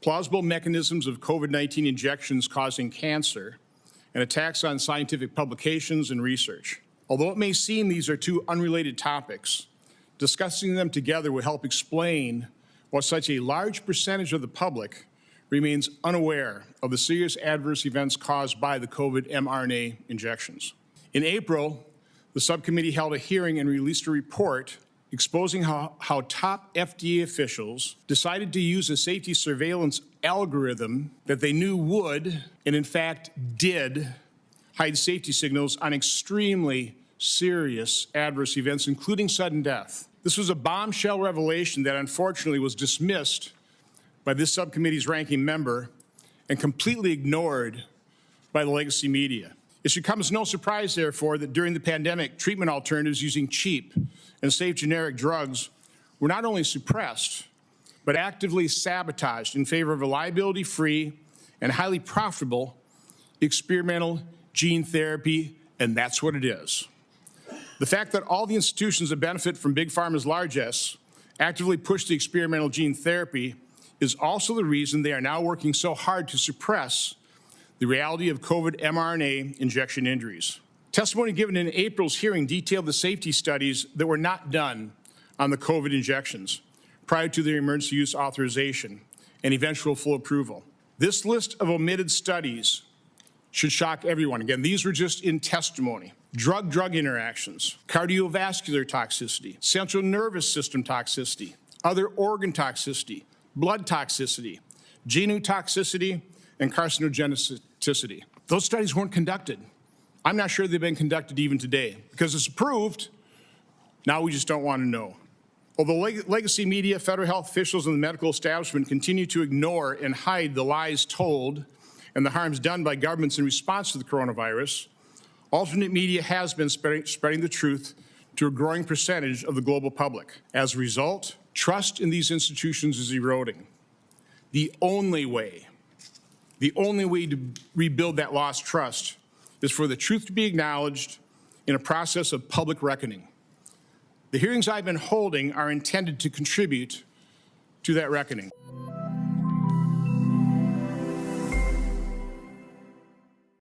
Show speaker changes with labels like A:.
A: plausible mechanisms of COVID-19 injections causing cancer, and attacks on scientific publications and research. Although it may seem these are two unrelated topics, discussing them together will help explain why such a large percentage of the public remains unaware of the serious adverse events caused by the COVID mRNA injections. In April, the subcommittee held a hearing and released a report exposing how top FDA officials decided to use a safety surveillance algorithm that they knew would, and in fact did, hide safety signals on extremely serious adverse events, including sudden death. This was a bombshell revelation that unfortunately was dismissed by this subcommittee's ranking member and completely ignored by the legacy media. It should come as no surprise, therefore, that during the pandemic, treatment alternatives using cheap and safe generic drugs were not only suppressed, but actively sabotaged in favor of a liability-free and highly profitable experimental gene therapy, and that's what it is. The fact that all the institutions that benefit from Big Pharma's largesse actively push the experimental gene therapy is also the reason they are now working so hard to suppress the reality of COVID mRNA injection injuries. Testimony given in April's hearing detailed the safety studies that were not done on the COVID injections prior to their emergency use authorization and eventual full approval. This list of omitted studies should shock everyone. Again, these were just in testimony. Drug-drug interactions, cardiovascular toxicity, central nervous system toxicity, other organ toxicity, blood toxicity, genotoxicity, and carcinogenicity. Those studies weren't conducted. I'm not sure they've been conducted even today. Because it's approved, now we just don't want to know. Although legacy media, federal health officials, and the medical establishment continue to ignore and hide the lies told and the harms done by governments in response to the coronavirus, alternate media has been spreading the truth to a growing percentage of the global public. As a result, trust in these institutions is eroding. The only way to rebuild that lost trust is for the truth to be acknowledged in a process of public reckoning. The hearings I've been holding are intended to contribute to that reckoning.